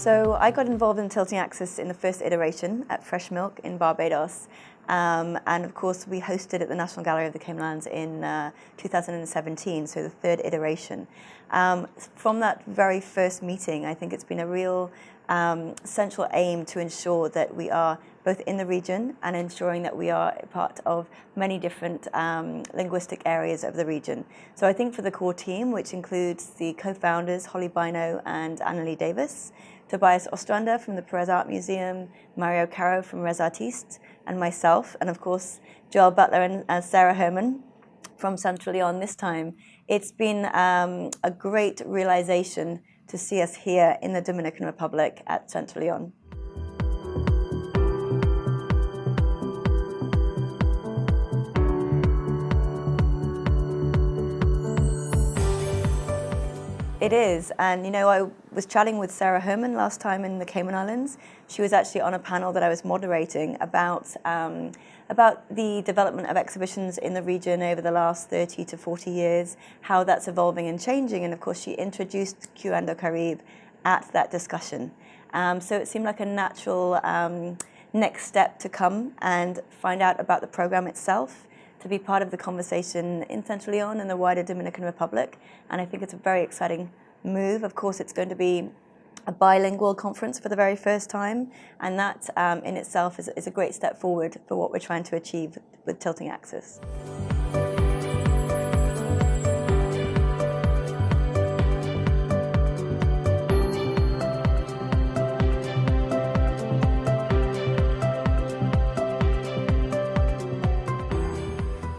So I got involved in Tilting Axis in the first iteration at Fresh Milk in Barbados. And of course, we hosted at the National Gallery of the Cayman Islands in 2017, so the third iteration. From that very first meeting, I think it's been a real central aim to ensure that we are both in the region and ensuring that we are part of many different linguistic areas of the region. So I think for the core team, which includes the co-founders, Holly Bino and Annalie Davis, Tobias Ostrander from the Perez Art Museum, Mario Caro from Res Artistes, and myself, and of course Joel Butler and Sarah Herman from Centro León this time. It's been a great realization to see us here in the Dominican Republic at Centro León. It is, and you know, I was chatting with Sarah Herman last time in the Cayman Islands. She was actually on a panel that I was moderating about the development of exhibitions in the region over the last 30 to 40 years, how that's evolving and changing, and of course she introduced Cuando Caribe at that discussion. So it seemed like a natural next step to come and find out about the program itself, to be part of the conversation in Centro León and the wider Dominican Republic. And I think it's a very exciting move. Of course, it's going to be a bilingual conference for the very first time, and that in itself is a great step forward for what we're trying to achieve with Tilting Axis.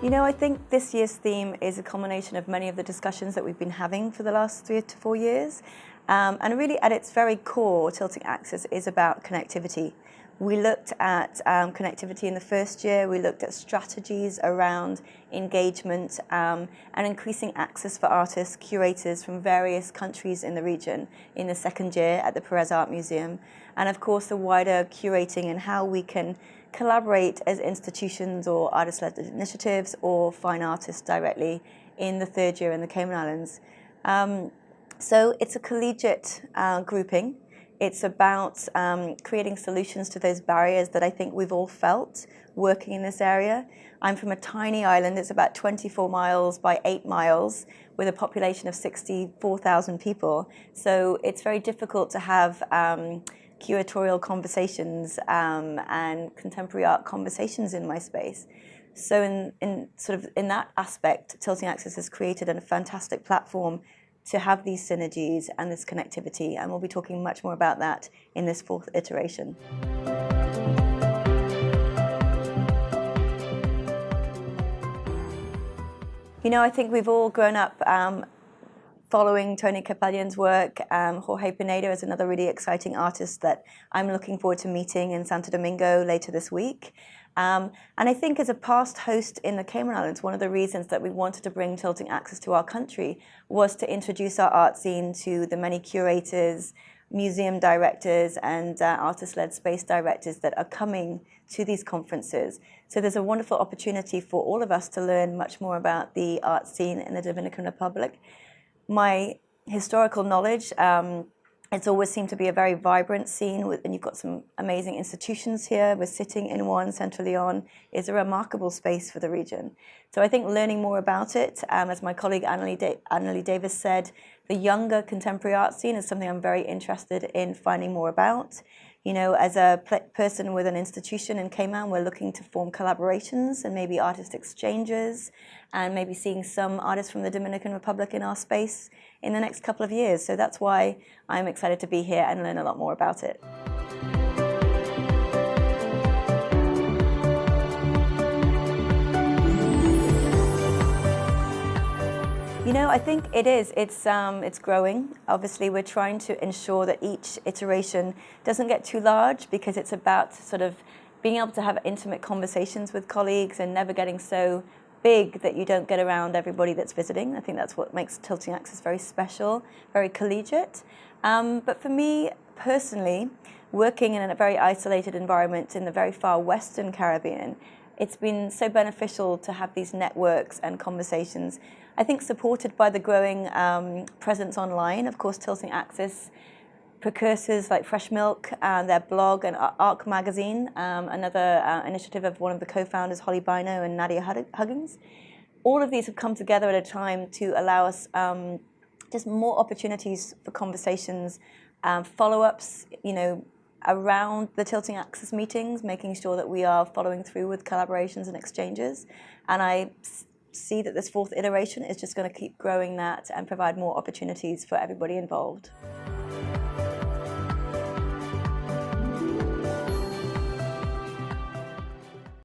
You know, I think this year's theme is a culmination of many of the discussions that we've been having for the last 3 to 4 years. And really at its very core, Tilting Axis is about connectivity. We looked at connectivity in the first year. We looked at strategies around engagement and increasing access for artists, curators from various countries in the region in the second year at the Perez Art Museum. And of course, the wider curating and how we can collaborate as institutions or artist-led initiatives or fine artists directly in the third year in the Cayman Islands. So it's a collegiate grouping. It's about creating solutions to those barriers that I think we've all felt working in this area. I'm from a tiny island. It's about 24 miles by 8 miles with a population of 64,000 people. So it's very difficult to have curatorial conversations and contemporary art conversations in my space. So in that aspect, Tilting Axis has created a fantastic platform to have these synergies and this connectivity, and we'll be talking much more about that in this fourth iteration. You know, I think we've all grown up following Tony Capellan's work. Jorge Pinedo is another really exciting artist that I'm looking forward to meeting in Santo Domingo later this week. And I think as a past host in the Cayman Islands, one of the reasons that we wanted to bring Tilting Axis to our country was to introduce our art scene to the many curators, museum directors, and artist-led space directors that are coming to these conferences. So there's a wonderful opportunity for all of us to learn much more about the art scene in the Dominican Republic. My historical knowledge, it's always seemed to be a very vibrant scene, and you've got some amazing institutions here. We're sitting in one. Centro León is a remarkable space for the region. So I think learning more about it, as my colleague Annalie Davis said, the younger contemporary art scene is something I'm very interested in finding more about. You know, as a person with an institution in Cayman, we're looking to form collaborations and maybe artist exchanges, and maybe seeing some artists from the Dominican Republic in our space in the next couple of years. So that's why I'm excited to be here and learn a lot more about it. You know, I think it is. It's growing. Obviously, we're trying to ensure that each iteration doesn't get too large, because it's about sort of being able to have intimate conversations with colleagues and never getting so big that you don't get around everybody that's visiting. I think that's what makes Tilting Axis very special, very collegiate. But for me personally, working in a very isolated environment in the very far Western Caribbean, it's been so beneficial to have these networks and conversations. I think supported by the growing presence online. Of course, Tilting Axis precursors like Fresh Milk and their blog and ARC magazine, another initiative of one of the co-founders, Holly Bino and Nadia Huggins. All of these have come together at a time to allow us just more opportunities for conversations, follow-ups, around the Tilting Axis meetings, making sure that we are following through with collaborations and exchanges. And I see that this fourth iteration is just going to keep growing that and provide more opportunities for everybody involved.